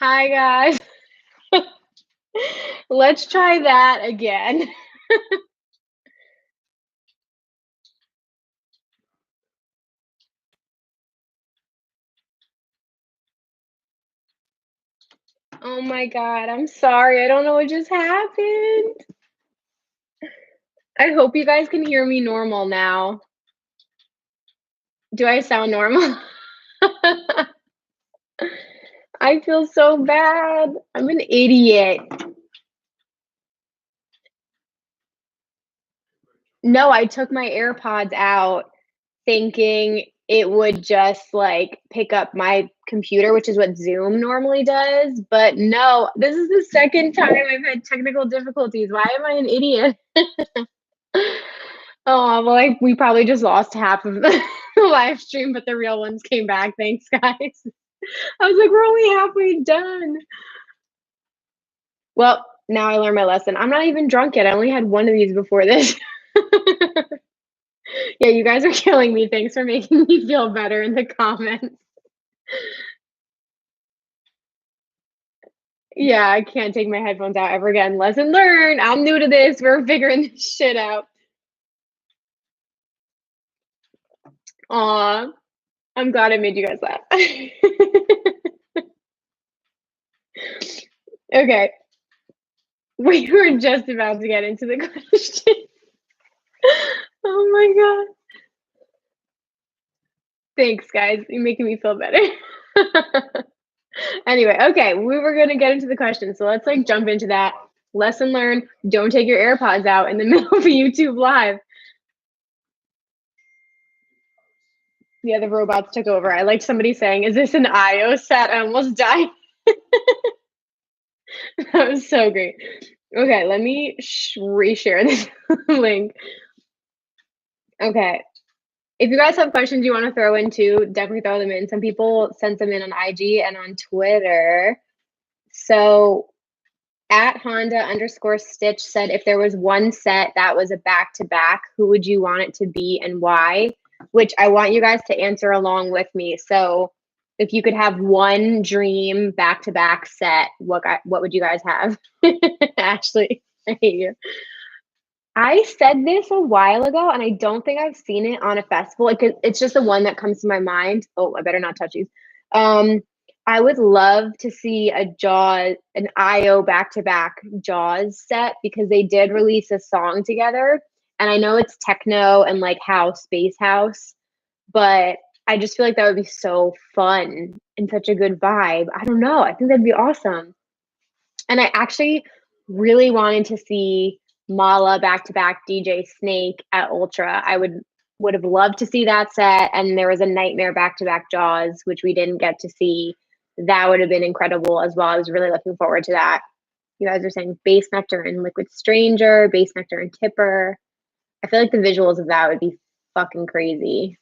Hi, guys. Let's try that again. Oh my god, I'm sorry. I don't know what just happened. I hope you guys can hear me normal now. Do I sound normal? I feel so bad. I'm an idiot. No, I took my AirPods out thinking it would just, like, pick up my computer, which is what Zoom normally does, but no, this is the second time I've had technical difficulties. Why am I an idiot? Oh, well, we probably just lost half of the live stream, but the real ones came back. Thanks, guys. I was like, we're only halfway done. Well, now I learned my lesson. I'm not even drunk yet. I only had one of these before this. Yeah, you guys are killing me. Thanks for making me feel better in the comments. Yeah, I can't take my headphones out ever again. Lesson learned. I'm new to this. We're figuring this shit out. Aw, I'm glad I made you guys laugh. Okay, we were just about to get into the question. Oh my god. Thanks, guys. You're making me feel better. Anyway, okay, we were gonna get into the question, so let's like jump into that. Lesson learned: don't take your AirPods out in the middle of a YouTube live. Yeah, the robots took over. I like somebody saying, "Is this an IO set?" I almost died. That was so great. Okay, let me reshare this link. Okay, if you guys have questions you want to throw in too, definitely throw them in. Some people sent them in on IG and on Twitter. So at Honda_Stitch said, if there was one set that was a back to back, who would you want it to be and why? Which I want you guys to answer along with me. So if you could have one dream back to back set, what would you guys have? Ashley, I hate you. I said this a while ago, and I don't think I've seen it on a festival. Like it's just the one that comes to my mind. Oh, I better not touch these. Um, I would love to see an IO back to back Jaws set because they did release a song together, and I know it's techno and like house, space house, but I just feel like that would be so fun and such a good vibe. I don't know. I think that'd be awesome. And I actually really wanted to see Mala back to back DJ Snake at Ultra. I would have loved to see that set. And there was a Nightmare back to back Jaws, which we didn't get to see. That would have been incredible as well. I was really looking forward to that. You guys are saying Bass Nectar and Liquid Stranger, Bass Nectar and Tipper. I feel like the visuals of that would be fucking crazy.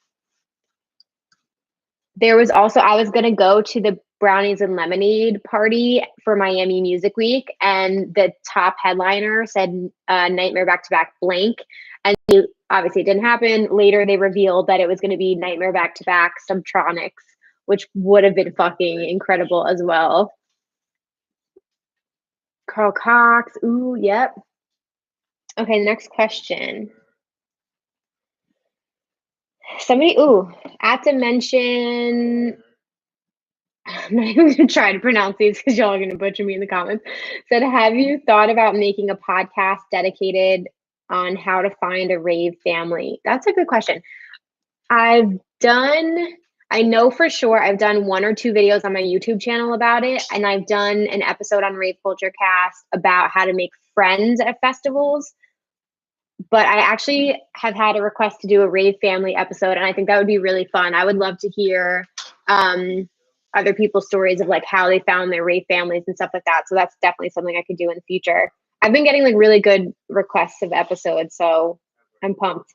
There was also, I was going to go to the Brownies and Lemonade party for Miami Music Week, and the top headliner said Nightmare back to back blank, and obviously it didn't happen. Later they revealed that it was going to be Nightmare back to back Subtronics, which would have been fucking incredible as well. Carl Cox, ooh, yep. Okay, next question. Somebody, at Dimension, I'm not even gonna try to pronounce these because y'all are gonna butcher me in the comments. Said, have you thought about making a podcast dedicated on how to find a rave family? That's a good question. I know for sure I've done one or two videos on my YouTube channel about it, and I've done an episode on Rave Culture Cast about how to make friends at festivals. But I actually have had a request to do a rave family episode, and I think that would be really fun. I would love to hear other people's stories of like how they found their rave families and stuff like that. So that's definitely something I could do in the future. I've been getting like really good requests of episodes, so I'm pumped.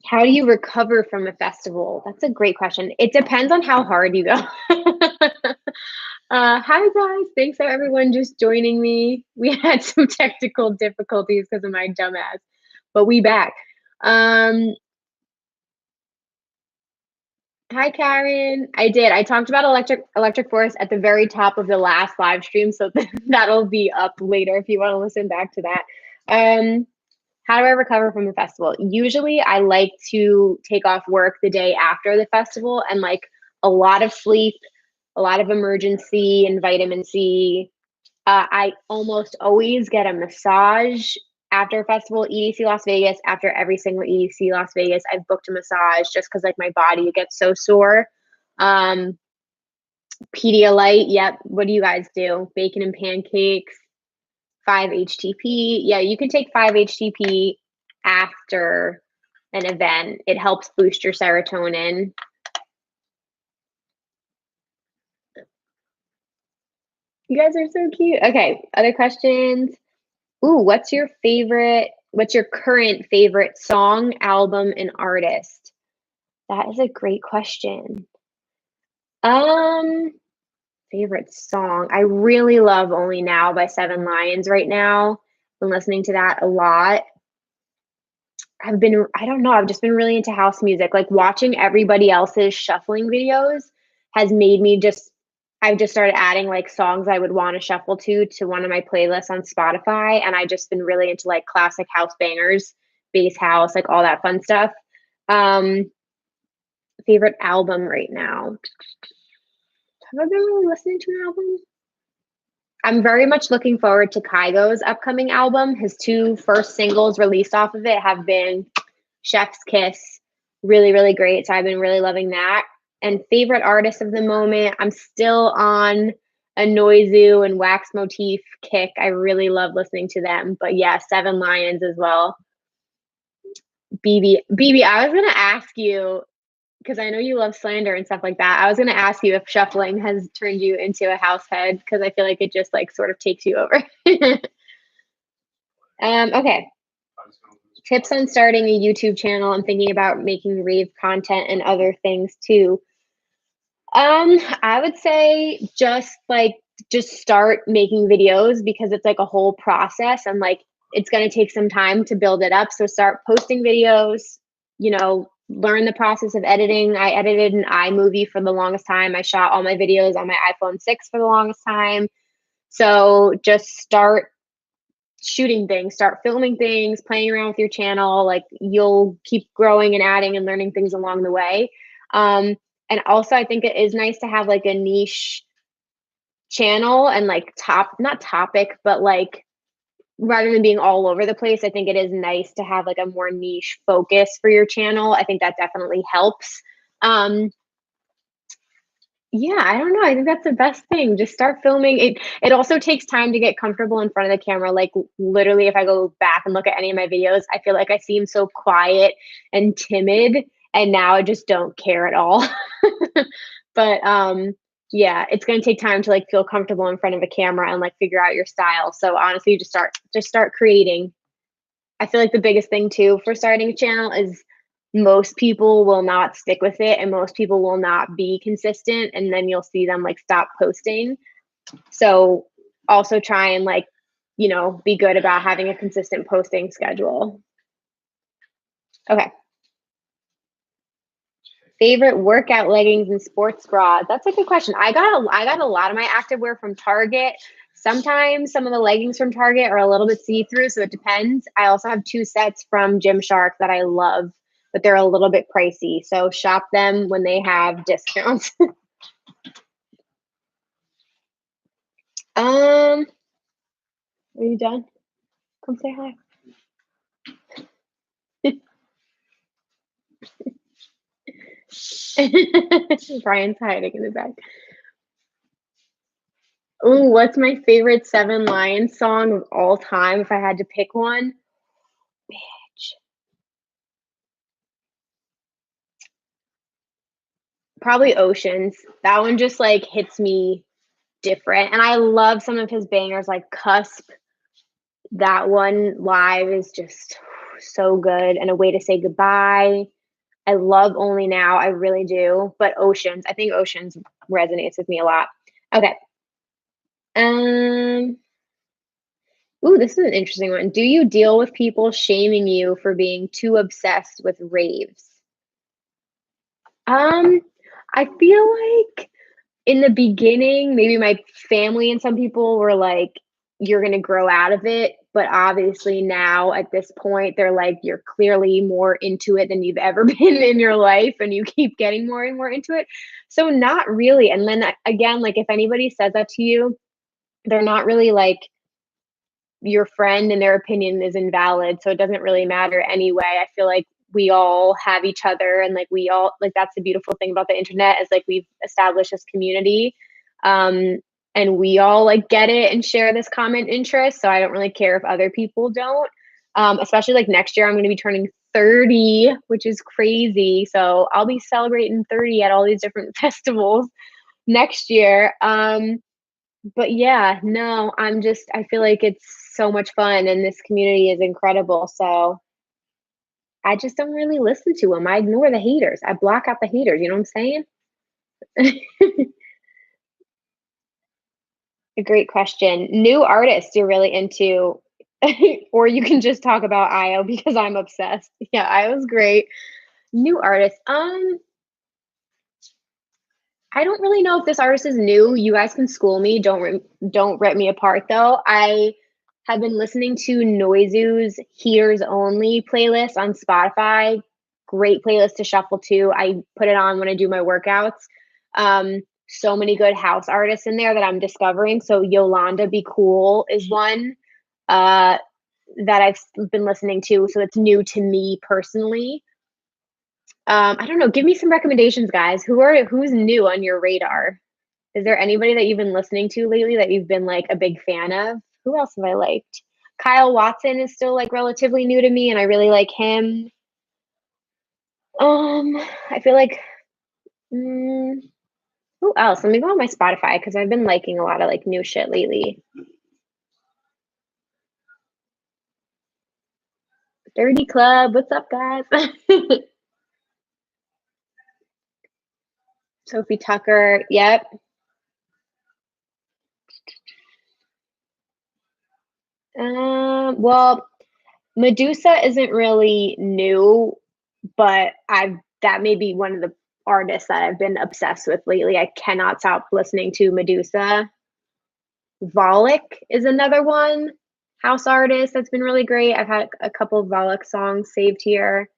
How do you recover from a festival? That's a great question. It depends on how hard you go. Hi guys, thanks for everyone just joining me. We had some technical difficulties because of my dumbass, but we back. How Hi, Karen. I did. I talked about Electric Forest at the very top of the last live stream, so that'll be up later if you want to listen back to that. How do I recover from the festival? Usually, I like to take off work the day after the festival and like a lot of sleep, a lot of emergency and vitamin C. I almost always get a massage after a festival, EDC Las Vegas. After every single EDC Las Vegas, I've booked a massage just because like my body gets so sore. Um, Pedialyte, yep. What do you guys do? Bacon and pancakes, 5-HTP. Yeah, you can take 5-HTP after an event. It helps boost your serotonin. You guys are so cute. Okay, other questions? Ooh, what's your current favorite song, album, and artist? That is a great question. Um, Favorite song. I really love Only Now by Seven Lions right now. Been listening to that a lot. I don't know, I've just been really into house music. Like watching everybody else's shuffling videos has made me I've just started adding like songs I would want to shuffle to one of my playlists on Spotify. And I just been really into like classic house bangers, bass house, like all that fun stuff. Um, Favorite album right now. Have I been really listening to an album? I'm very much looking forward to Kygo's upcoming album. His two first singles released off of it have been Chef's Kiss, really, really great. So I've been really loving that. And favorite artist of the moment, I'm still on a Noizu and Wax Motif kick. I really love listening to them. But yeah, Seven Lions as well. BB, I was gonna ask you because I know you love slander and stuff like that. I was gonna ask you if shuffling has turned you into a house head because I feel like it just like sort of takes you over. Okay. Tips on starting a YouTube channel. I'm thinking about making rave content and other things too. I would say just start making videos because it's like a whole process and like it's going to take some time to build it up. So start posting videos, learn the process of editing. I edited an iMovie for the longest time. I shot all my videos on my iPhone 6 for the longest time. So just start shooting things, start filming things, playing around with your channel. Like you'll keep growing and adding and learning things along the way. And also I think it is nice to have like a niche channel and like not topic, but like rather than being all over the place, I think it is nice to have like a more niche focus for your channel. I think that definitely helps. Yeah, I don't know. I think that's the best thing. Just start filming. It also takes time to get comfortable in front of the camera. Like literally, if I go back and look at any of my videos, I feel like I seem so quiet and timid, and now I just don't care at all. But yeah, it's gonna take time to like feel comfortable in front of a camera and like figure out your style. So honestly, just start creating. I feel like the biggest thing too for starting a channel is most people will not stick with it and most people will not be consistent and then you'll see them like stop posting. So also try and like, be good about having a consistent posting schedule. Okay. Favorite workout leggings and sports bras. That's a good question. I got a lot of my activewear from Target. Sometimes some of the leggings from Target are a little bit see-through, so it depends. I also have 2 sets from Gymshark that I love, but they're a little bit pricey. So shop them when they have discounts. Are you done? Come say hi. Brian's hiding in the back. Ooh, what's my favorite Seven Lions song of all time if I had to pick one? Bitch. Probably Oceans. That one just like hits me different. And I love some of his bangers like Cusp. That one live is just so good and a way to say goodbye. I love Only Now. I really do. But Oceans, I think Oceans resonates with me a lot. Okay. Um, Ooh, this is an interesting one. Do you deal with people shaming you for being too obsessed with raves? Um, I feel like in the beginning, maybe my family and some people were like, "You're gonna grow out of it," but obviously now at this point, they're like, "You're clearly more into it than you've ever been in your life, and you keep getting more and more into it." So not really, and then, again, like, if anybody says that to you, they're not really, like, your friend and their opinion is invalid, so it doesn't really matter anyway. I feel like we all have each other and like we all like that's the beautiful thing about the internet is like we've established this community. Um and we all like get it and share this common interest. So I don't really care if other people don't. Especially like next year I'm gonna be turning 30, which is crazy. So I'll be celebrating 30 at all these different festivals next year. But yeah, no, I feel like it's so much fun and this community is incredible. So I just don't really listen to them. I ignore the haters. I block out the haters. You know what I'm saying? A great question. New artists you're really into, or you can just talk about IO because I'm obsessed. Yeah, IO's great. New artists. I don't really know if this artist is new. You guys can school me. Don't rip me apart though. I have been listening to Noizu's Heaters Only playlist on Spotify. Great playlist to shuffle to. I put it on when I do my workouts. So many good house artists in there that I'm discovering. So Yolanda Be Cool is one uh, that I've been listening to. So it's new to me personally. I don't know. Give me some recommendations, guys. Who's new on your radar? Is there anybody that you've been listening to lately that you've been like a big fan of? Who else have I liked? Kyle Watson is still like relatively new to me, and I really like him. I feel like mm, who else? Let me go on my Spotify because I've been liking a lot of like new shit lately. 30 Club, what's up, guys? Sophie Tucker, yep. Well, Medusa isn't really new, but I've that may be one of the artists that I've been obsessed with lately. I cannot stop listening to Medusa. Volek is another one, house artist that's been really great. I've had a couple of Volek songs saved here.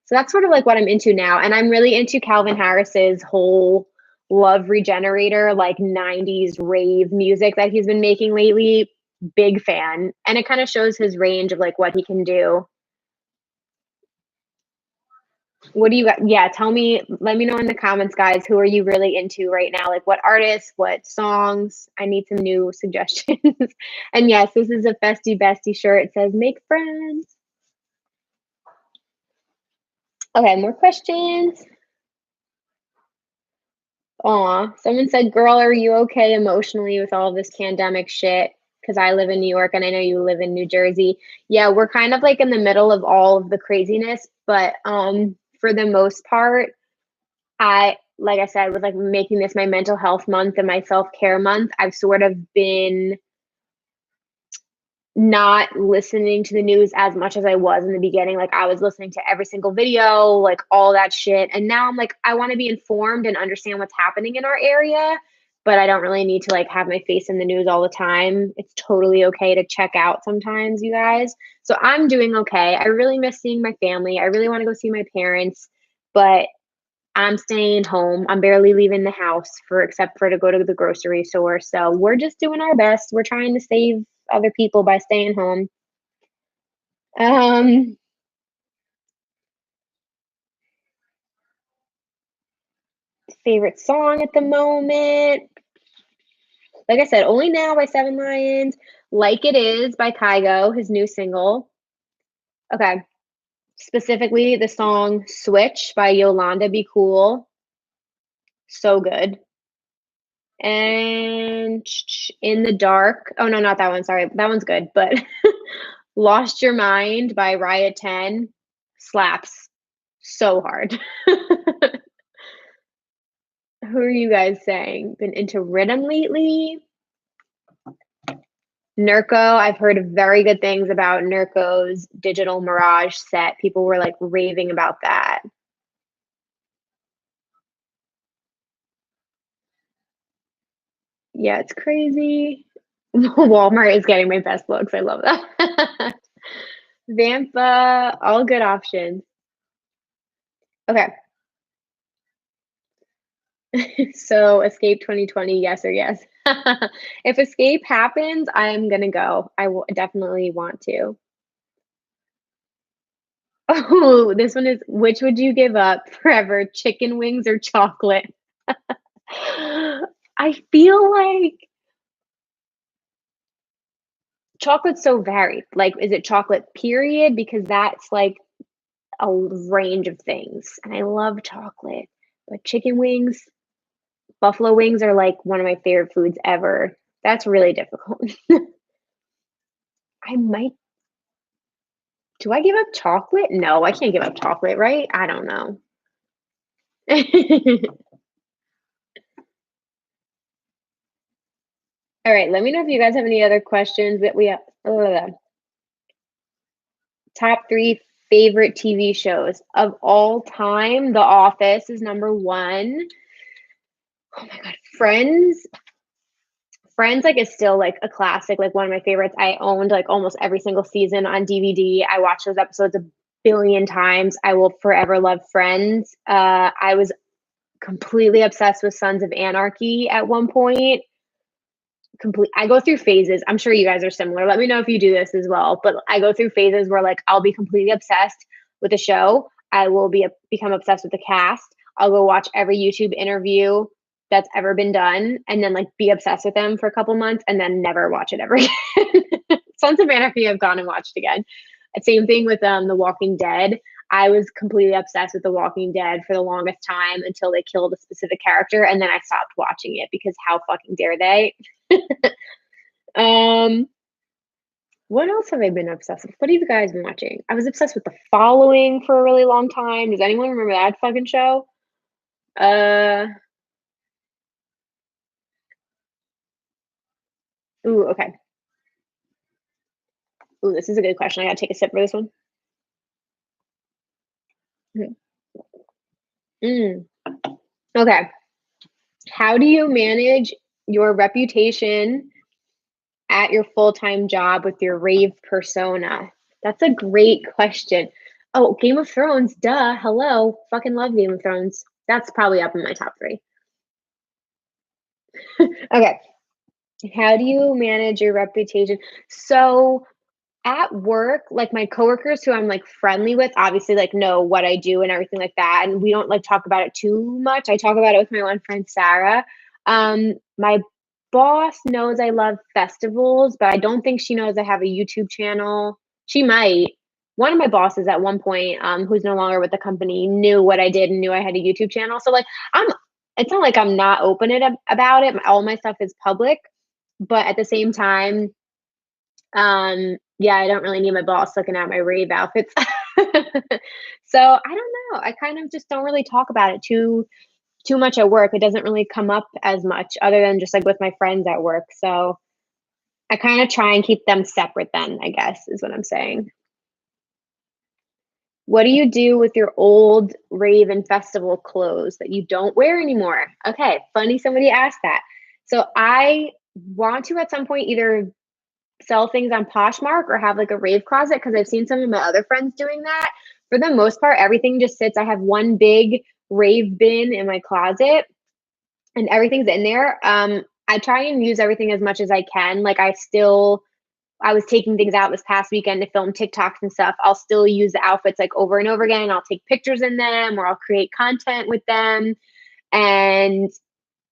So that's sort of like what I'm into now. And I'm really into Calvin Harris's whole Love Regenerator, like 90s rave music that he's been making lately. Big fan. And it kind of shows his range of like what he can do. What do you got? Yeah, tell me, let me know in the comments, guys, who are you really into right now? Like what artists, what songs? I need some new suggestions. And yes, this is a Festy Bestie shirt. It says make friends. Okay, more questions. Aw, someone said, girl, are you okay emotionally with all this pandemic shit? Because I live in New York and I know you live in New Jersey. Yeah, we're kind of like in the middle of all of the craziness, but for the most part, like I said, with like making this my mental health month and my self-care month, I've sort of been not listening to the news as much as I was in the beginning. Like I was listening to every single video, like all that shit. And now I'm like, I want to be informed and understand what's happening in our area, but I don't really need to like have my face in the news all the time. It's totally okay to check out sometimes, you guys. So I'm doing okay. I really miss seeing my family. I really want to go see my parents, but I'm staying home. I'm barely leaving the house for except for to go to the grocery store. So we're just doing our best. We're trying to save other people by staying home. Um, Favorite song at the moment. Like I said, Only Now by Seven Lions. Like It Is by Kygo, his new single. Okay. Specifically the song Switch by Yolanda Be Cool. So good. And In the Dark. Oh no, not that one. Sorry. That one's good, but Lost Your Mind by Riot 10 slaps so hard. Who are you guys saying? Been into rhythm lately? Nurko, I've heard very good things about Nurko's Digital Mirage set. People were like raving about that. Yeah, it's crazy. Walmart is getting my best looks. I love that. Vampa, all good options. Okay. So Escape 2020, yes or yes? If Escape happens, I'm gonna go. I will definitely want to. Oh, this one is which would you give up forever, chicken wings or chocolate? I feel like chocolate's so varied. Like, is it chocolate period? Because that's like a range of things. And I love chocolate. But chicken wings, buffalo wings are like one of my favorite foods ever. That's really difficult. I might do I give up chocolate? No, I can't give up chocolate, right? I don't know. All right, let me know if you guys have any other questions that we have. Top 3 favorite TV shows of all time. The Office is number 1. Oh my god, Friends. Friends, like, is still, like, a classic, like, one of my favorites. I owned, like, almost every single season on DVD. I watched those episodes a billion times. I will forever love Friends. I was completely obsessed with Sons of Anarchy at one point. Complete I go through phases. I'm sure you guys are similar. Let me know if you do this as well, but I go through phases where, like, I'll be completely obsessed with a show. I will become obsessed with the cast. I'll go watch every YouTube interview that's ever been done and then, like, be obsessed with them for a couple months and then never watch it ever again. Sons of Anarchy, I've gone and watched again. Same thing with, The Walking Dead. I was completely obsessed with The Walking Dead for the longest time until they killed a specific character, and then I stopped watching it because how fucking dare they? Um, what else have I been obsessed with? What have you guys been watching? I was obsessed with The Following for a really long time. Does anyone remember that fucking show? Uh, okay. Ooh, this is a good question. I gotta take a sip for this one. Mhm. Mm, okay. How do you manage your reputation at your full-time job with your rave persona? That's a great question. Oh, Game of Thrones, duh. Hello. Fucking love Game of Thrones. That's probably up in my top 3. Okay. How do you manage your reputation? So at work, like my coworkers who I'm like friendly with, obviously like know what I do and everything like that. And we don't like talk about it too much. I talk about it with my one friend, Sarah. My boss knows I love festivals, but I don't think she knows I have a YouTube channel. She might. One of my bosses at one point, who's no longer with the company, knew what I did and knew I had a YouTube channel. So like I'm it's not like I'm not open about it. All my stuff is public, but at the same time, yeah, I don't really need my boss looking at my rave outfits. So I don't know. I kind of just don't really talk about it too much at work. It doesn't really come up as much other than just like with my friends at work. So I kind of try and keep them separate then, I guess is what I'm saying. What do you do with your old rave and festival clothes that you don't wear anymore? Okay, funny somebody asked that. So I want to at some point either sell things on Poshmark or have like a rave closet because I've seen some of my other friends doing that. For the most part, everything just sits. I have one big rave bin in my closet and everything's in there. I try and use everything as much as I can. Like I was taking things out this past weekend to film TikToks and stuff. I'll still use the outfits like over and over again. I'll take pictures in them or I'll create content with them. And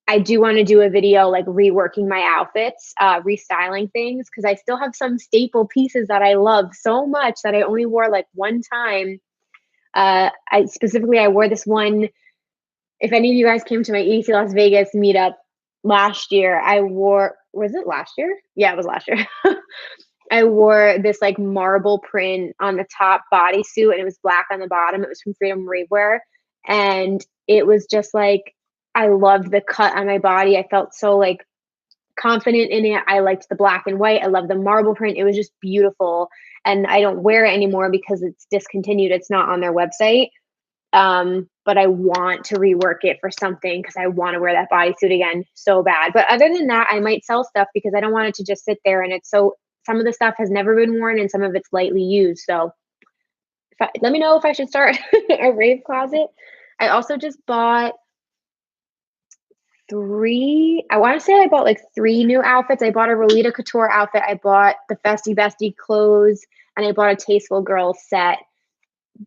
I do want to do a video like reworking my outfits, restyling things because I still have some staple pieces that I love so much that I only wore like one time. I wore this one. If any of you guys came to my EDC Las Vegas meetup last year, was it last year? Yeah, it was last year. I wore this like marble print on the top bodysuit and it was black on the bottom. It was from Freedom Ravewear. And it was just like, I loved the cut on my body. I felt so like confident in it. I liked the black and white. I love the marble print. It was just beautiful. And I don't wear it anymore because it's discontinued. It's not on their website. but I want to rework it for something because I want to wear that bodysuit again so bad. But other than that, I might sell stuff because I don't want it to just sit there, and it's so some of the stuff has never been worn and some of it's lightly used. So let me know if I should start a rave closet. I also just bought I want to say I bought like 3 new outfits. I bought a Rolita Couture outfit. I bought the Festy Bestie clothes, and I bought a Tasteful Girls set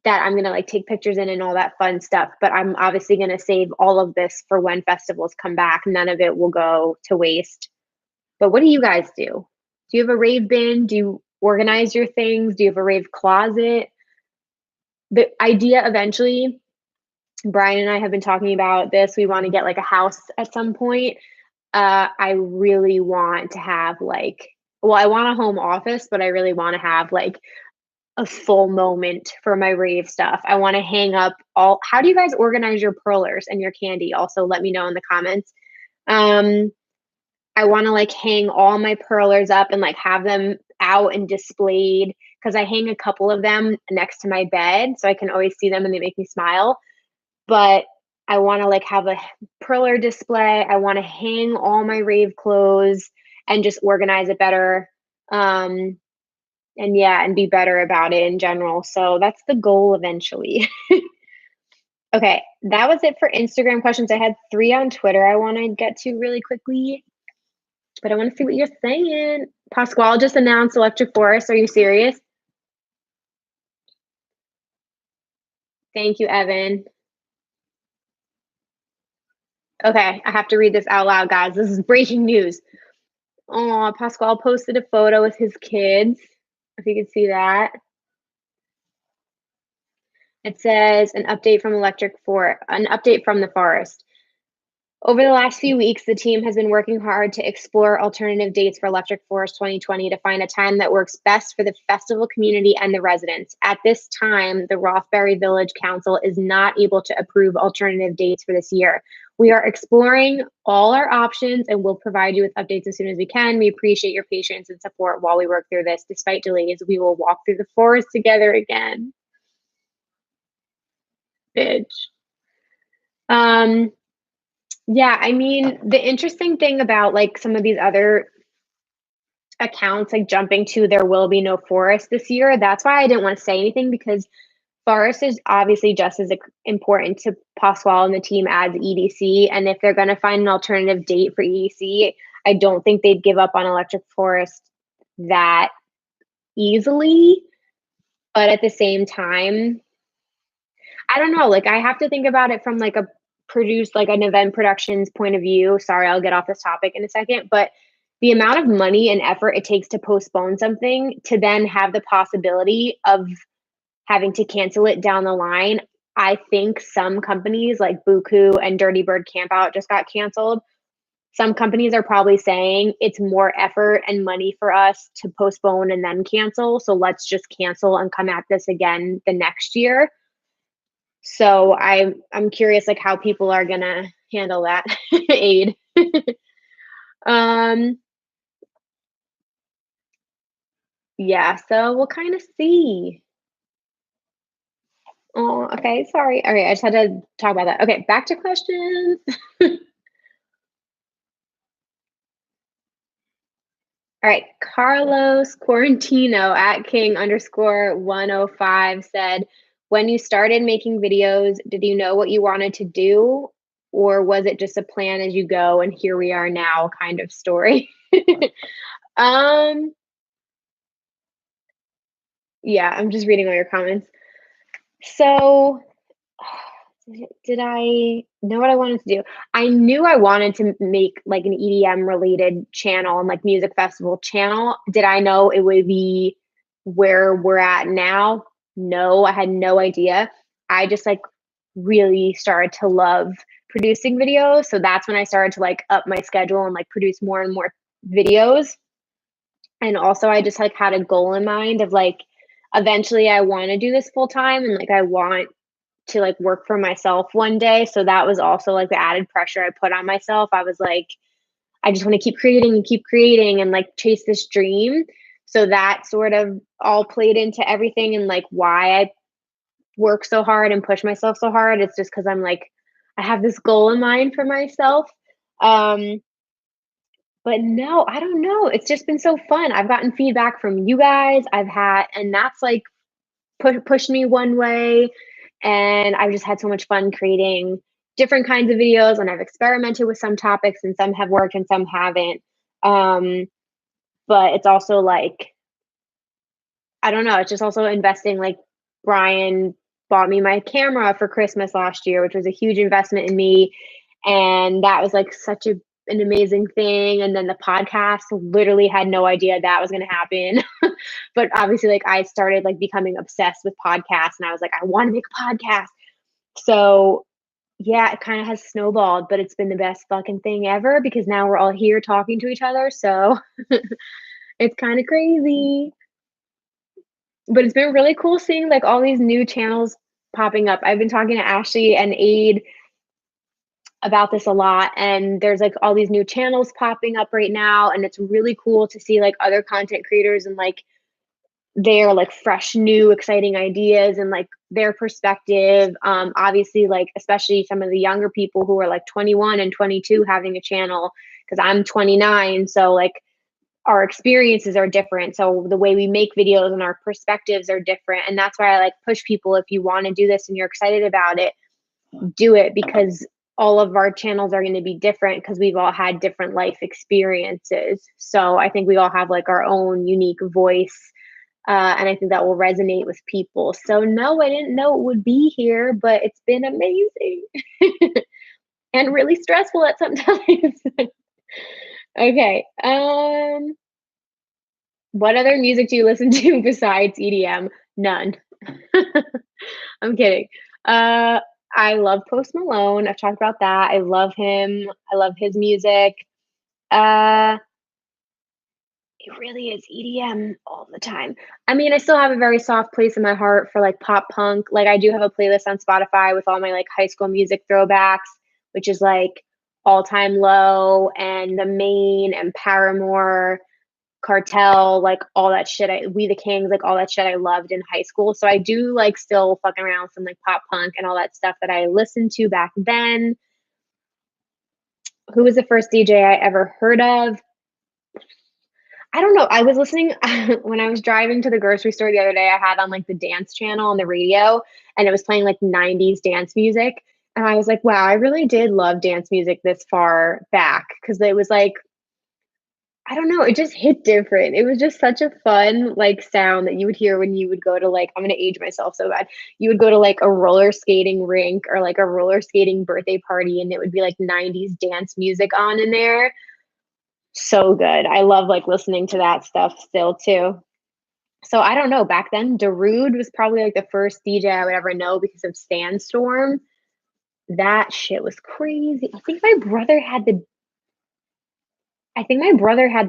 that I'm going to like take pictures in and all that fun stuff. But I'm obviously going to save all of this for when festivals come back. None of it will go to waste. But what do you guys do? Do you have a rave bin? Do you organize your things? Do you have a rave closet? The idea eventually, Brian and I have been talking about this. We want to get like a house at some point. I really want to have I want a home office, but I really want to have like a full moment for my rave stuff. I want to hang up how do you guys organize your pearlers and your candy? Also, let me know in the comments. I want to like hang all my pearlers up and like have them out and displayed because I hang a couple of them next to my bed so I can always see them and they make me smile. But I want to like have a pearler display. I want to hang all my rave clothes and just organize it better. And be better about it in general. So that's the goal eventually. Okay, that was it for Instagram questions. I had 3 on Twitter I want to get to really quickly, but I want to see what you're saying. Pasquale just announced Electric Forest. Are you serious? Thank you, Evan. Okay, I have to read this out loud, guys. This is breaking news. Oh, Pasquale posted a photo with his kids. If you can see that. It says an update from the forest. Over the last few weeks, the team has been working hard to explore alternative dates for Electric Forest 2020 to find a time that works best for the festival community and the residents. At this time, the Rothbury Village Council is not able to approve alternative dates for this year. We are exploring all our options and will provide you with updates as soon as we can. We appreciate your patience and support while we work through this. Despite delays, we will walk through the forest together again. Bitch. Yeah, I mean, the interesting thing about like some of these other accounts like jumping to there will be no forest this year, that's why I didn't want to say anything because forest is obviously just as important to Pasquale and the team as EDC. And if they're going to find an alternative date for EDC, I don't think they'd give up on Electric Forest that easily. But at the same time, I don't know, like I have to think about it from like an event productions point of view. Sorry, I'll get off this topic in a second, but the amount of money and effort it takes to postpone something to then have the possibility of having to cancel it down the line. I think some companies like Buku and Dirty Bird Campout just got canceled. Some companies are probably saying it's more effort and money for us to postpone and then cancel. So let's just cancel and come at this again the next year. So I'm curious like how people are gonna handle that aid. Yeah, so we'll kind of see. Oh, okay, sorry. All right, I just had to talk about that. Okay, back to questions. All right, Carlos Quarantino at King_105 said, when you started making videos, did you know what you wanted to do? Or was it just a plan as you go and here we are now kind of story? Yeah, I'm just reading all your comments. So did I know what I wanted to do? I knew I wanted to make like an EDM related channel and like music festival channel. Did I know it would be where we're at now? No, I had no idea. I just like really started to love producing videos. So that's when I started to like up my schedule and like produce more and more videos. And also I just like had a goal in mind of like eventually I want to do this full time and like I want to like work for myself one day. So that was also like the added pressure I put on myself. I was like, I just want to keep creating and like chase this dream. So that sort of all played into everything and like why I work so hard and push myself so hard. It's just because I'm like, I have this goal in mind for myself. Um, but no, I don't know. It's just been so fun. I've gotten feedback from you guys. And that's like pushed me one way. And I've just had so much fun creating different kinds of videos. And I've experimented with some topics, and some have worked and some haven't. Um, but it's also like, I don't know, it's just also investing. Like, Brian bought me my camera for Christmas last year, which was a huge investment in me, and that was, like, such an amazing thing, and then the podcast, literally had no idea that was gonna happen. But obviously, like, I started, like, becoming obsessed with podcasts, and I was like, "I wanna make a podcast." So, yeah, it kinda has snowballed, but it's been the best fucking thing ever because now we're all here talking to each other, so it's kinda crazy. But it's been really cool seeing, like, all these new channels popping up. I've been talking to Ashley and Aid about this a lot, and there's, like, all these new channels popping up right now, and it's really cool to see, like, other content creators and, like, their, like, fresh, new, exciting ideas and, like, their perspective. Obviously, like, especially some of the younger people who are, like, 21 and 22 having a channel, because 'cause I'm 29, so, like, our experiences are different. So the way we make videos and our perspectives are different. And that's why I like push people, if you want to do this and you're excited about it, do it, because all of our channels are going to be different because we've all had different life experiences. So I think we all have like our own unique voice. And I think that will resonate with people. So no, I didn't know it would be here, but it's been amazing and really stressful at some times. Okay. What other music do you listen to besides EDM? None. I'm kidding. Uh, I love Post Malone. I've talked about that. I love him. I love his music. Uh, it really is EDM all the time. I mean, I still have a very soft place in my heart for like pop punk. Like, I do have a playlist on Spotify with all my like high school music throwbacks, which is like All Time Low and The Main and Paramore, Cartel, like all that shit. We the Kings, like all that shit I loved in high school. So I do like still fucking around with some like pop punk and all that stuff that I listened to back then. Who was the first DJ I ever heard of? I don't know. I was listening when I was driving to the grocery store the other day. I had on like the dance channel on the radio, and it was playing like 90s dance music. And I was like, wow, I really did love dance music this far back, because it was like, I don't know, it just hit different. It was just such a fun, like, sound that you would hear when you would go to, like, I'm gonna age myself so bad. You would go to, like, a roller skating rink or, like, a roller skating birthday party, and it would be, like, 90s dance music on in there. So good. I love, like, listening to that stuff still too. So I don't know, back then, Darude was probably, like, the first DJ I would ever know because of Sandstorm. That shit was crazy. I think my brother had the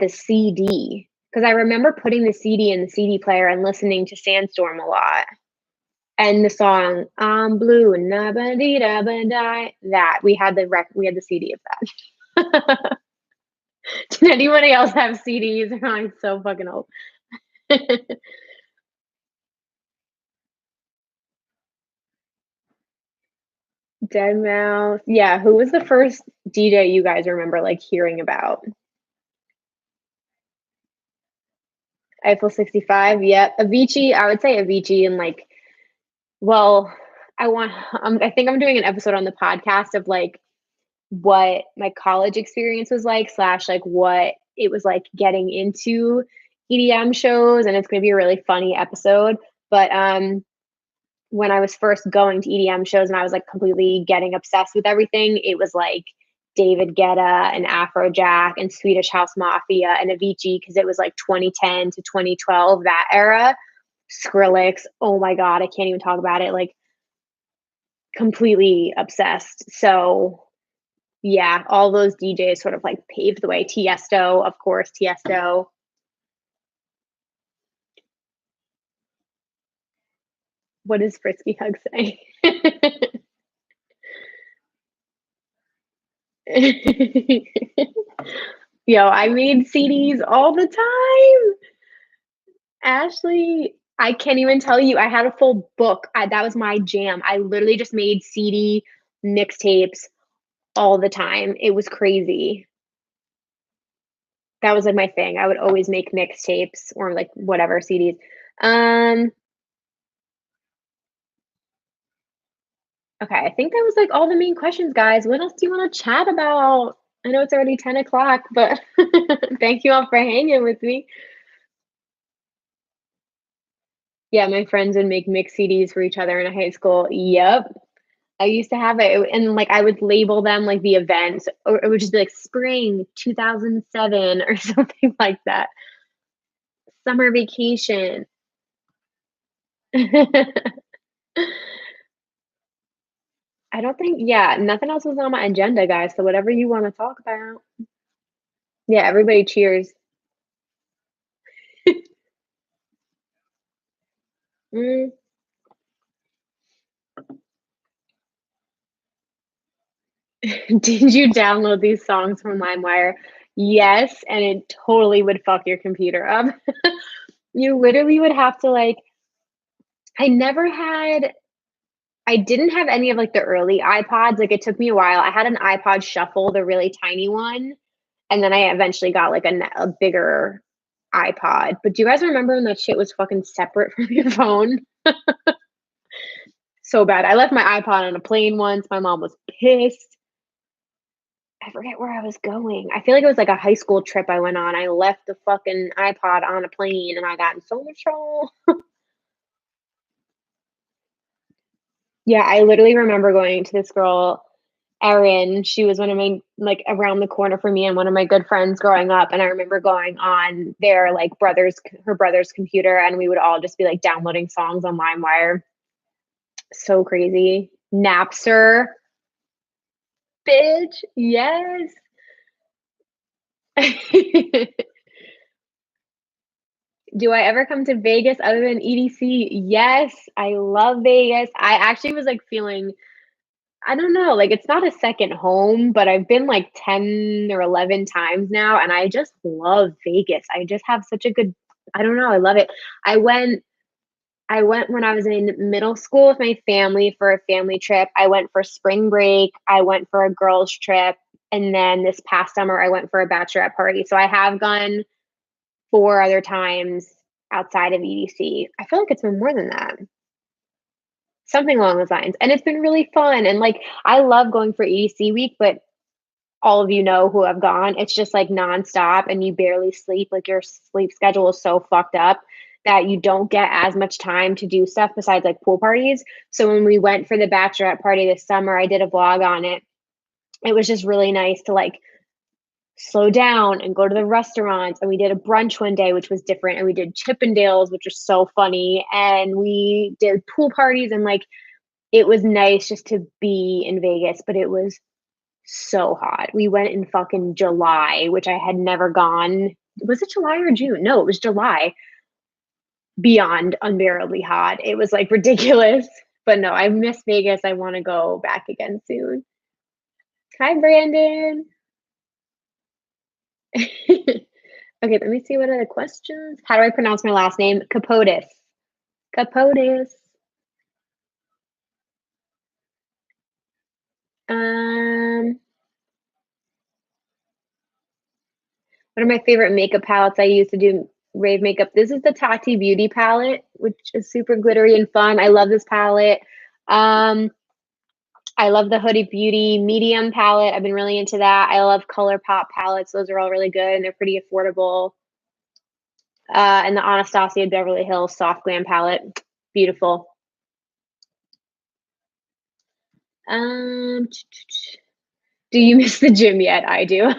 CD, because I remember putting the CD in the CD player and listening to Sandstorm a lot. And the song "I'm Blue and da ba dee da ba die," that we had the CD of that. Did anybody else have CDs? I'm so fucking old. Deadmau5. Yeah, who was the first DJ you guys remember like hearing about? Eiffel 65. Yep. Avicii. I would say Avicii and like, well, I think I'm doing an episode on the podcast of like what my college experience was like, slash like what it was like getting into EDM shows, and it's going to be a really funny episode. But when I was first going to EDM shows and I was like completely getting obsessed with everything, it was like David Guetta and Afrojack and Swedish House Mafia and Avicii, because it was like 2010 to 2012, that era. Skrillex, oh my god, I can't even talk about it. Like, completely obsessed. So yeah, all those DJs sort of like paved the way. Tiesto, of course, Tiesto. What does Frisky Hug say? Yo, I made CDs all the time. Ashley, I can't even tell you. I had a full book. That was my jam. I literally just made CD mixtapes all the time. It was crazy. That was like my thing. I would always make mixtapes or like whatever CDs. Um, okay, I think that was like all the main questions, guys. What else do you want to chat about? I know it's already 10 o'clock, but thank you all for hanging with me. Yeah, my friends would make mix CDs for each other in high school. Yep. I used to have it, and like I would label them like the events, or it would just be like spring 2007 or something like that. Summer vacation. I don't think, yeah, nothing else was on my agenda, guys. So whatever you want to talk about. Yeah, everybody cheers. Mm. Did you download these songs from LimeWire? Yes, and it totally would fuck your computer up. You literally would have to like, I never had, I didn't have any of like the early iPods. Like it took me a while. I had an iPod Shuffle, the really tiny one, and then I eventually got like a bigger iPod. But do you guys remember when that shit was fucking separate from your phone? So bad. I left my iPod on a plane once. My mom was pissed. I forget where I was going. I feel like it was like a high school trip I went on. I left the fucking iPod on a plane and I got in so much trouble. Yeah, I literally remember going to this girl, Erin. She was one of my like around the corner from me and one of my good friends growing up. And I remember going on their like her brother's computer, and we would all just be like downloading songs on LimeWire. So crazy. Napster, bitch. Yes. Do I ever come to Vegas other than EDC? Yes, I love Vegas. I actually was like feeling, I don't know, like it's not a second home, but I've been like 10 or 11 times now and I just love Vegas. I just have such a good, I don't know, I love it. I went I went when I was in middle school with my family for a family trip. I went for spring break, I went for a girls trip, and then this past summer I went for a bachelorette party. So I have gone 4 other times outside of EDC. I feel like it's been more than that. Something along those lines. And it's been really fun. And like, I love going for EDC week, but all of you know who have gone, it's just like nonstop and you barely sleep. Like, your sleep schedule is so fucked up that you don't get as much time to do stuff besides like pool parties. So when we went for the bachelorette party this summer, I did a vlog on it. It was just really nice to like slow down and go to the restaurants. And we did a brunch one day, which was different. And we did Chippendales, which was so funny. And we did pool parties and like it was nice just to be in Vegas, but it was so hot. We went in fucking July, which I had never gone. Was it July or June? No, it was July. Beyond unbearably hot. It was like ridiculous. But no, I miss Vegas. I want to go back again soon. Hi, Brandon. Okay, let me see what are the questions. How do I pronounce my last name? Capotis. Capotis. Um, One of my favorite makeup palettes I use to do rave makeup. This is the Tati Beauty palette, which is super glittery and fun. I love this palette. Um, I love the Hoodie Beauty medium palette. I've been really into that. I love ColourPop palettes. Those are all really good and they're pretty affordable. And the Anastasia Beverly Hills Soft Glam palette. Beautiful. Um, do you miss the gym yet? I do.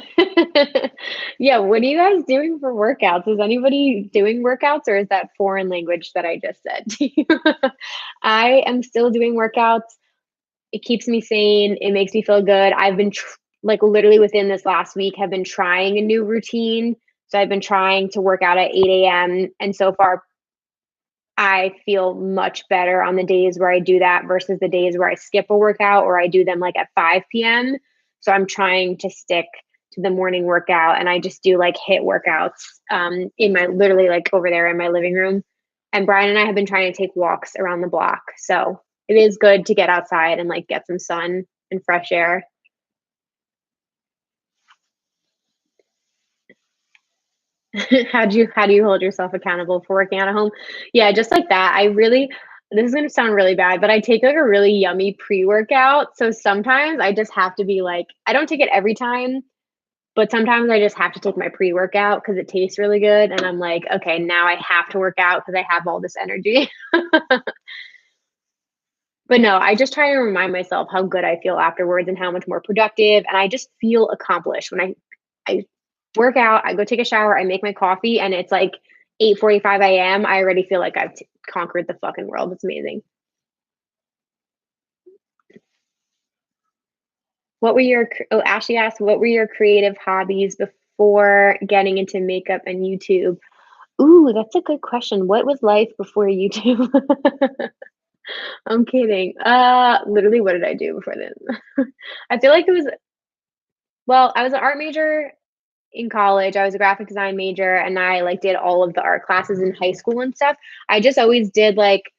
Yeah, what are you guys doing for workouts? Is anybody doing workouts or is that foreign language that I just said to you? I am still doing workouts. It keeps me sane. It makes me feel good. I've been like literally within this last week have been trying a new routine. So I've been trying to work out at 8 a.m. And so far I feel much better on the days where I do that versus the days where I skip a workout or I do them like at 5 p.m. So I'm trying to stick to the morning workout and I just do like HIIT workouts in my literally like over there in my living room. And Brian and I have been trying to take walks around the block. So it is good to get outside and like get some sun and fresh air. How do you hold yourself accountable for working out at home? Yeah, just like that. This is gonna sound really bad, but I take like a really yummy pre-workout. So sometimes I just have to be like, I don't take it every time, but sometimes I just have to take my pre-workout because it tastes really good. And I'm like, okay, now I have to work out because I have all this energy. But no, I just try to remind myself how good I feel afterwards and how much more productive. And I just feel accomplished when I work out, I go take a shower, I make my coffee, and it's like 8:45 a.m. I already feel like I've conquered the fucking world. It's amazing. Ashley asked, what were your creative hobbies before getting into makeup and YouTube? Ooh, that's a good question. What was life before YouTube? I'm kidding. Literally, what did I do before then? I feel like I was an art major in college. I was a graphic design major and I like did all of the art classes in high school and stuff. I just always did like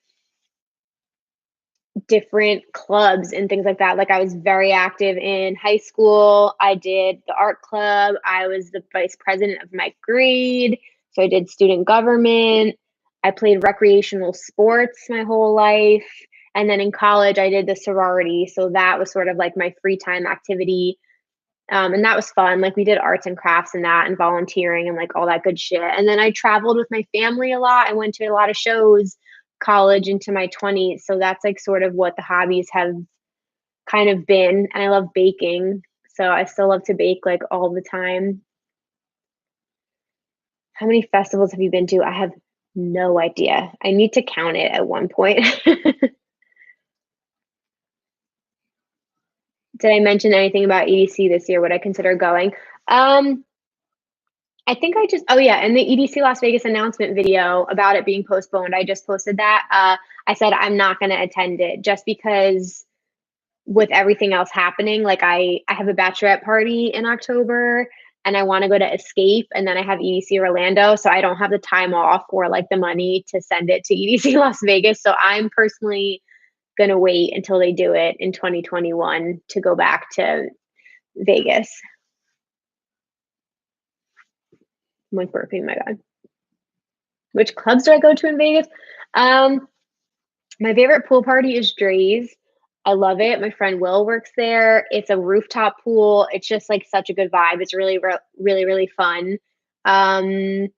different clubs and things like that. Like I was very active in high school. I did the art club. I was the vice president of my grade. So I did student government. I played recreational sports my whole life. And then in college, I did the sorority. So that was sort of like my free time activity. And that was fun. Like we did arts and crafts and that and volunteering and like all that good shit. And then I traveled with my family a lot. I went to a lot of shows, college into my 20s. So that's like sort of what the hobbies have kind of been. And I love baking. So I still love to bake like all the time. How many festivals have you been to? I have no idea. I need to count it at one point. Did I mention anything about EDC this year? Would I consider going? Um, I think I just, oh yeah, and the EDC Las Vegas announcement video about it being postponed, I just posted that. I said I'm not going to attend it just because with everything else happening, like I have a bachelorette party in October and I want to go to Escape and then I have EDC Orlando, so I don't have the time off or like the money to send it to EDC Las Vegas. So I'm personally going to wait until they do it in 2021 to go back to Vegas. I'm like burping, my God. Which clubs do I go to in Vegas? Um, my favorite pool party is Dre's. I love it. My friend Will works there. It's a rooftop pool. It's just like such a good vibe. It's really, really, really fun. Um,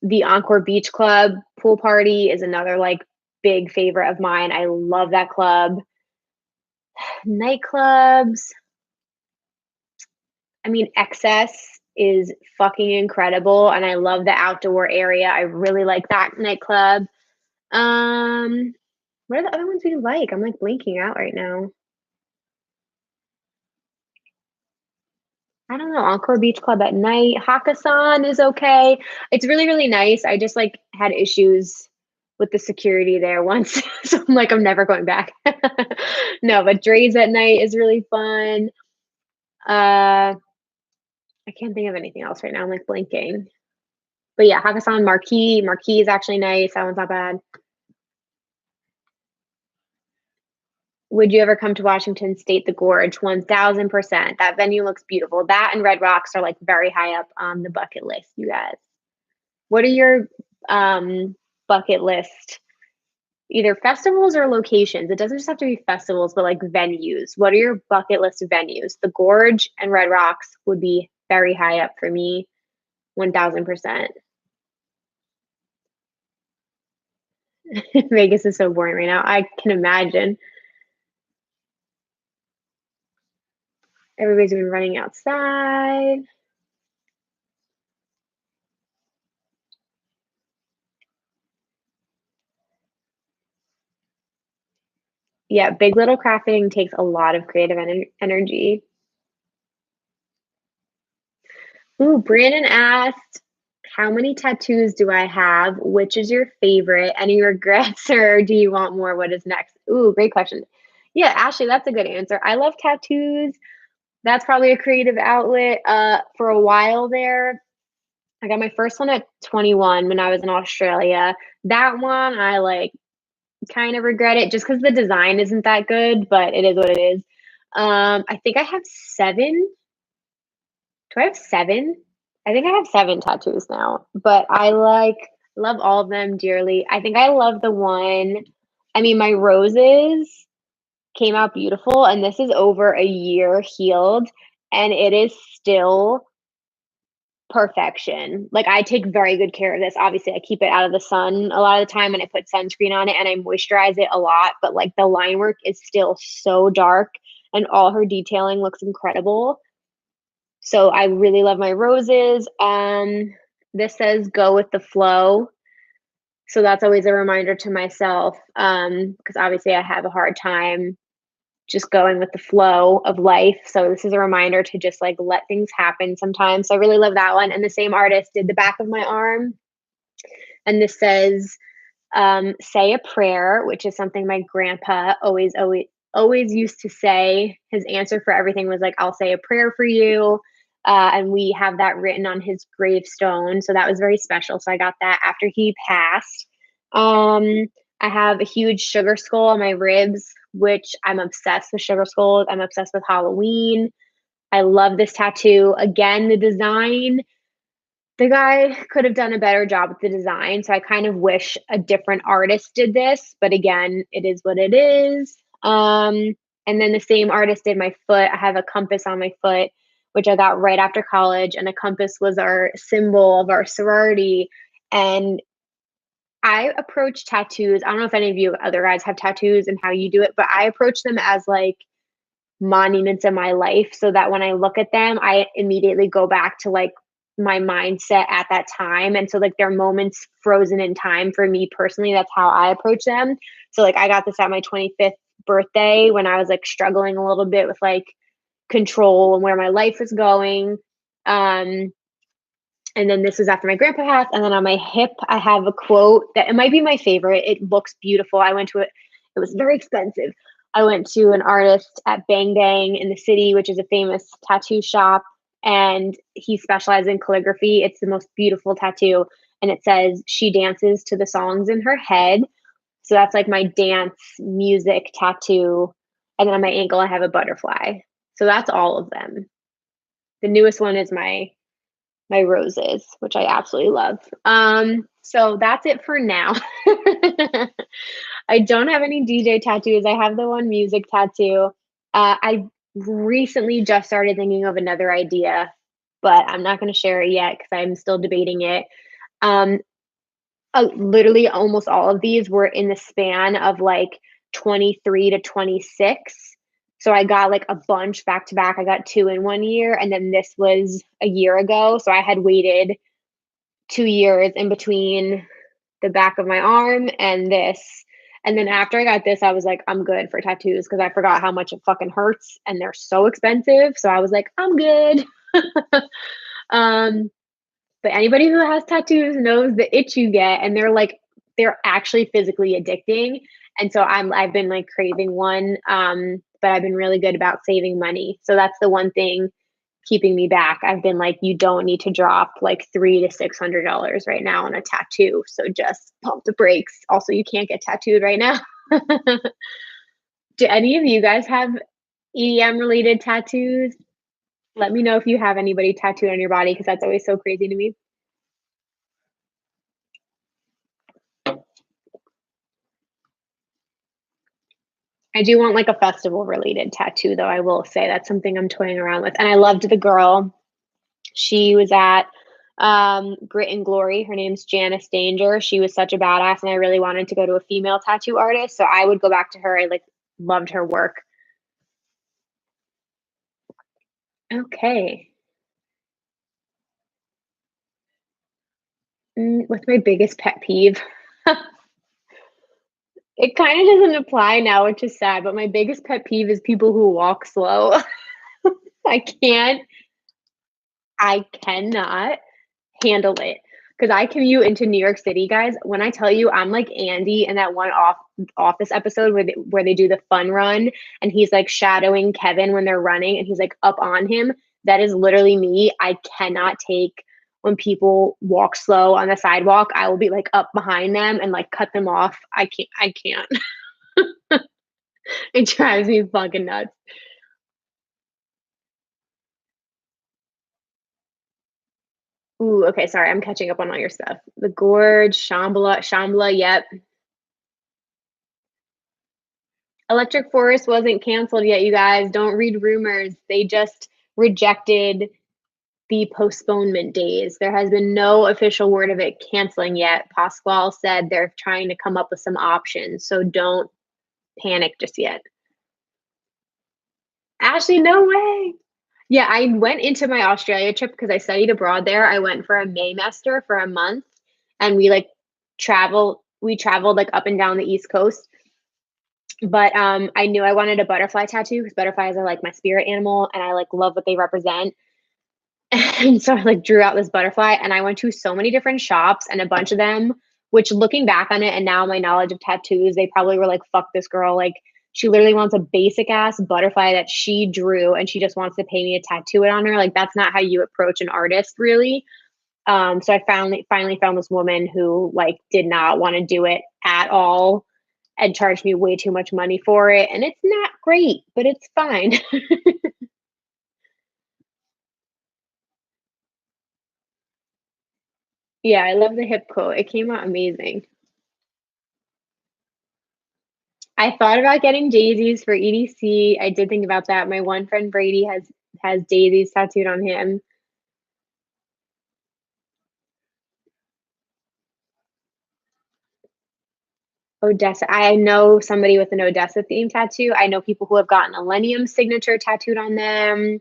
the Encore Beach Club pool party is another like big favorite of mine. I love that club. Nightclubs. I mean, Excess is fucking incredible, and I love the outdoor area. I really like that nightclub. Um, what are the other ones we like? I'm like blinking out right now. I don't know. Encore Beach Club at night. Hakkasan is okay. It's really, really nice. I just like had issues with the security there once. So I'm like, I'm never going back. No, but Dre's at night is really fun. I can't think of anything else right now. I'm like blinking. But yeah, Hakkasan Marquee. Marquee is actually nice. That one's not bad. Would you ever come to Washington State, the Gorge? 1000%. That venue looks beautiful. That and Red Rocks are like very high up on the bucket list, you guys. What are your bucket list? Either festivals or locations. It doesn't just have to be festivals, but like venues. What are your bucket list venues? The Gorge and Red Rocks would be very high up for me. 1000%. Vegas is so boring right now. I can imagine. Everybody's been running outside. Yeah, Big Little Crafting takes a lot of creative energy. Ooh, Brandon asked, how many tattoos do I have? Which is your favorite? Any regrets or do you want more? What is next? Ooh, great question. Yeah, Ashley, that's a good answer. I love tattoos. That's probably a creative outlet. For a while there, I got my first one at 21 when I was in Australia. That one, I, like, kind of regret it just because the design isn't that good, but it is what it is. I think I have 7. Do I have 7? I think I have 7 tattoos now, but I, like, love all of them dearly. I think I love the one. I mean, my roses came out beautiful, and this is over a year healed, and it is still perfection. Like, I take very good care of this. Obviously, I keep it out of the sun a lot of the time, and I put sunscreen on it, and I moisturize it a lot, but, like, the line work is still so dark, and all her detailing looks incredible. So I really love my roses. This says "Go with the flow," so that's always a reminder to myself, because obviously I have a hard time just going with the flow of life. So this is a reminder to just like let things happen sometimes. So I really love that one. And the same artist did the back of my arm. And this says, say a prayer, which is something my grandpa always used to say. His answer for everything was like, I'll say a prayer for you. And we have that written on his gravestone. So that was very special. So I got that after he passed. Um, I have a huge sugar skull on my ribs, which I'm obsessed with sugar skulls. I'm obsessed with Halloween. I love this tattoo. Again, the design, the guy could have done a better job with the design. So I kind of wish a different artist did this, but again, it is what it is. And then the same artist did my foot. I have a compass on my foot, which I got right after college, and a compass was our symbol of our sorority. And I approach tattoos. I don't know if any of you other guys have tattoos and how you do it, but I approach them as like monuments in my life so that when I look at them, I immediately go back to like my mindset at that time. And so like they're moments frozen in time for me personally. That's how I approach them. So like I got this at my 25th birthday when I was like struggling a little bit with like control and where my life was going. Um, and then this was after my grandpa passed. And then on my hip, I have a quote that it might be my favorite. It looks beautiful. I went to it, it was very expensive. I went to an artist at Bang Bang in the city, which is a famous tattoo shop, and he specializes in calligraphy. It's the most beautiful tattoo. And it says, she dances to the songs in her head. So that's like my dance music tattoo. And then on my ankle, I have a butterfly. So that's all of them. The newest one is my roses, which I absolutely love. So that's it for now. I don't have any DJ tattoos. I have the one music tattoo. I recently just started thinking of another idea, but I'm not going to share it yet because I'm still debating it. Um, Literally, almost all of these were in the span of like 23 to 26. So I got like a bunch back to back. I got 2 in 1 year, and then this was a year ago. So I had waited 2 years in between the back of my arm and this. And then after I got this, I was like, I'm good for tattoos because I forgot how much it fucking hurts and they're so expensive. So I was like, I'm good. um, but anybody who has tattoos knows the itch you get, and they're actually physically addicting. And so I've been like craving one, but I've been really good about saving money. So that's the one thing keeping me back. I've been like, you don't need to drop like $300 to $600 right now on a tattoo. So just pump the brakes. Also, you can't get tattooed right now. Do any of you guys have EDM related tattoos? Let me know if you have anybody tattooed on your body because that's always so crazy to me. I do want like a festival related tattoo though. I will say that's something I'm toying around with. And I loved the girl. She was at Grit and Glory. Her name's Janice Danger. She was such a badass, and I really wanted to go to a female tattoo artist, so I would go back to her. I like loved her work. Okay. What's my biggest pet peeve? It kind of doesn't apply now, which is sad, but my biggest pet peeve is people who walk slow. I can't, I cannot handle it because I commute into New York City, guys. When I tell you, I'm like Andy in that one Office episode where they do the fun run, and he's like shadowing Kevin when they're running, and he's like up on him. That is literally me. I cannot take when people walk slow on the sidewalk, I will be like up behind them and like cut them off. I can't. It drives me fucking nuts. Ooh, okay, sorry, I'm catching up on all your stuff. The Gorge, Shambhala, yep. Electric Forest wasn't canceled yet, you guys. Don't read rumors. They just rejected the postponement days. There has been no official word of it canceling yet. Pasquale said they're trying to come up with some options, so don't panic just yet. Ashley, no way. Yeah, I went into my Australia trip because I studied abroad there. I went for a Maymester for a month and we traveled like up and down the East Coast. But I knew I wanted a butterfly tattoo because butterflies are like my spirit animal and I like love what they represent. And so I like drew out this butterfly and I went to so many different shops and a bunch of them, which looking back on it and now my knowledge of tattoos, they probably were like, fuck this girl. Like she literally wants a basic ass butterfly that she drew and she just wants to pay me to tattoo it on her. Like that's not how you approach an artist really. So I finally found this woman who like did not want to do it at all and charged me way too much money for it. And it's not great, but it's fine. Yeah, I love the hip coat. It came out amazing. I thought about getting daisies for EDC. I did think about that. My one friend Brady has daisies tattooed on him. Odessa. I know somebody with an Odessa theme tattoo. I know people who have gotten a Millennium signature tattooed on them.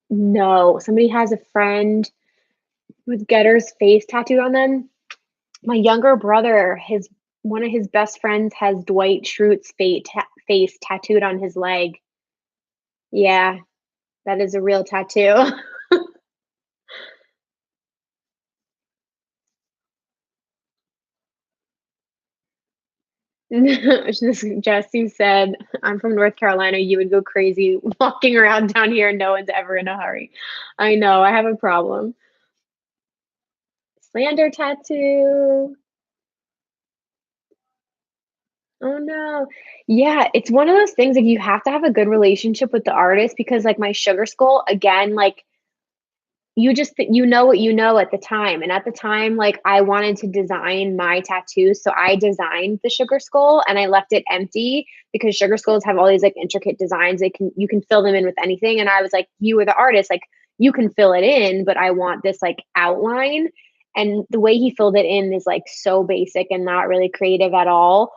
No, somebody has a friend with Getter's face tattooed on them. My younger brother, his one of his best friends has Dwight Schrute's face tattooed on his leg. Yeah, that is a real tattoo. This Jesse said, "I'm from North Carolina. You would go crazy walking around down here. No one's ever in a hurry." I know. I have a problem. Slander tattoo. Oh no. Yeah, it's one of those things like you have to have a good relationship with the artist because like my sugar skull again like you know what you know at the time, and at the time, like, I wanted to design my tattoo, so I designed the sugar skull, and I left it empty because sugar skulls have all these, like, intricate designs, you can fill them in with anything, and I was like, "You are the artist, like, you can fill it in, but I want this, like, outline," and the way he filled it in is, like, so basic and not really creative at all,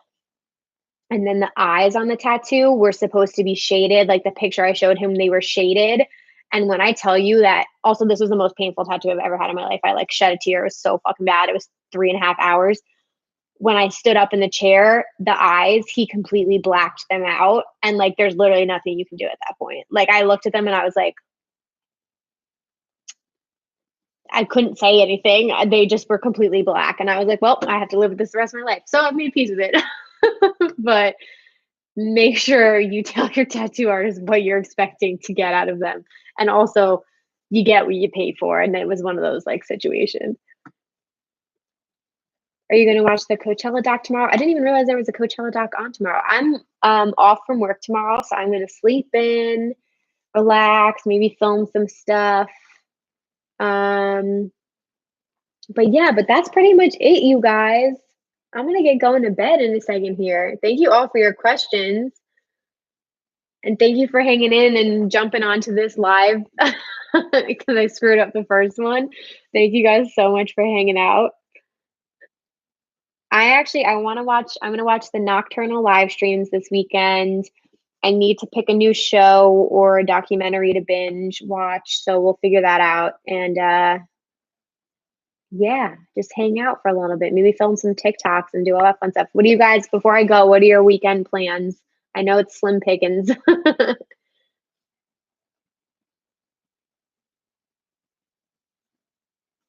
and then the eyes on the tattoo were supposed to be shaded, like, the picture I showed him, they were shaded, and when I tell you that also, this was the most painful tattoo I've ever had in my life, I, like, shed a tear, it was so fucking bad, it was 3.5 hours. When I stood up in the chair, the eyes, he completely blacked them out, and, like, there's literally nothing you can do at that point. Like, I looked at them and I was like I couldn't say anything, they just were completely black, and I was like, "Well, I have to live with this the rest of my life," so I've made peace with it. But make sure you tell your tattoo artist what you're expecting to get out of them. And also, you get what you pay for. And it was one of those like situations. Are you going to watch the Coachella doc tomorrow? I didn't even realize there was a Coachella doc on tomorrow. I'm off from work tomorrow, so I'm going to sleep in, relax, maybe film some stuff. Um, but yeah, but that's pretty much it, you guys. I'm going to get going to bed in a second here. Thank you all for your questions. And thank you for hanging in and jumping onto this live because I screwed up the first one. Thank you guys so much for hanging out. I wanna watch I'm gonna watch the Nocturnal live streams this weekend. I need to pick a new show or a documentary to binge watch, so we'll figure that out, and, yeah, just hang out for a little bit, maybe film some TikToks and do all that fun stuff. What do you guys before I go, what are your weekend plans? I know it's slim pickings.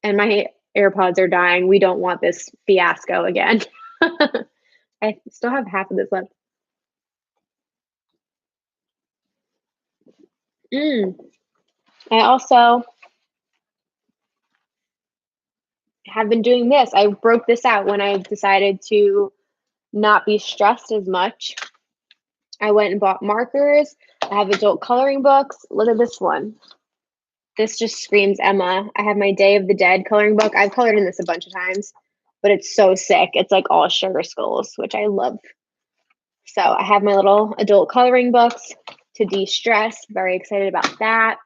And my AirPods are dying. We don't want this fiasco again. I still have half of this left. Mm. I also have been doing this. I broke this out when I decided to not be stressed as much. I went and bought markers. I have adult coloring books. Look at this one. This just screams Emma. I have my Day of the Dead coloring book. I've colored in this a bunch of times, but it's so sick. It's like all sugar skulls, which I love. So I have my little adult coloring books to de-stress. Very excited about that.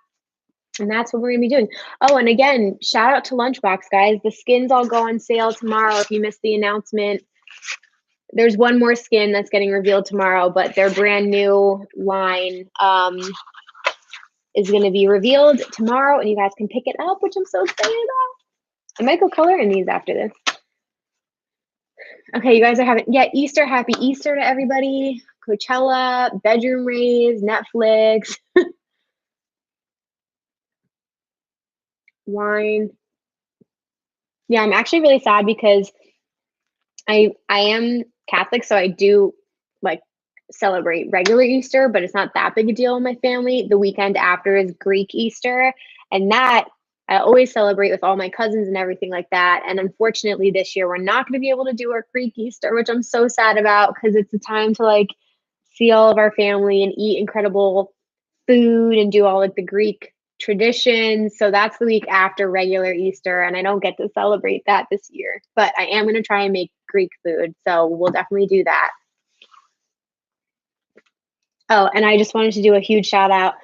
And that's what we're gonna be doing. Oh, and again, shout out to Lunchbox, guys. The skins all go on sale tomorrow if you missed the announcement. There's one more skin that's getting revealed tomorrow, but their brand new line is going to be revealed tomorrow, and you guys can pick it up, which I'm so excited about. I might go color in these after this. Okay, you guys are having, yeah, Easter. Happy Easter to everybody. Coachella, bedroom raves, Netflix, wine. Yeah, I'm actually really sad because I am Catholic, so I do like celebrate regular Easter, but it's not that big a deal in my family. The weekend after is Greek Easter, and that I always celebrate with all my cousins and everything like that. And unfortunately, this year we're not going to be able to do our Greek Easter, which I'm so sad about because it's a time to like see all of our family and eat incredible food and do all like the Greek traditions. So that's the week after regular Easter, and I don't get to celebrate that this year. But I am going to try and make Greek food, so we'll definitely do that. Oh, and I just wanted to do a huge shout out.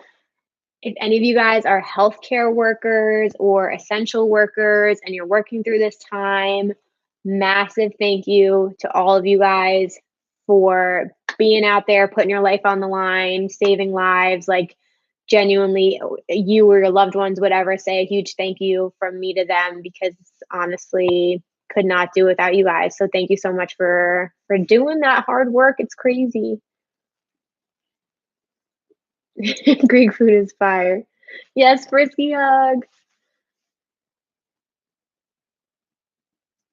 If any of you guys are healthcare workers or essential workers and you're working through this time, massive thank you to all of you guys for being out there, putting your life on the line, saving lives. Like, genuinely, you or your loved ones, whatever, say a huge thank you from me to them because honestly, could not do without you guys. So thank you so much for doing that hard work. It's crazy. Greek food is fire. Yes, frisky hug.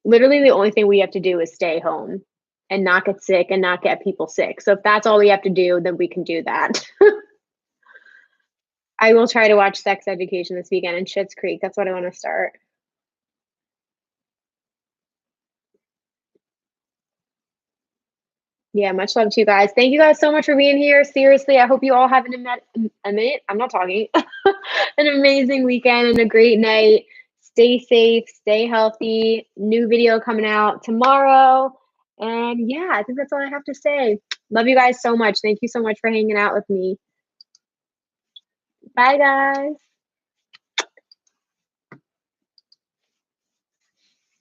Literally, the only thing we have to do is stay home and not get sick and not get people sick. So if that's all we have to do, then we can do that. I will try to watch Sex Education this weekend and Schitt's Creek. That's what I want to start. Yeah, much love to you guys. Thank you guys so much for being here. Seriously, I hope you all have a minute. I'm not talking. An amazing weekend and a great night. Stay safe, stay healthy. New video coming out tomorrow. And yeah, I think that's all I have to say. Love you guys so much. Thank you so much for hanging out with me. Bye, guys.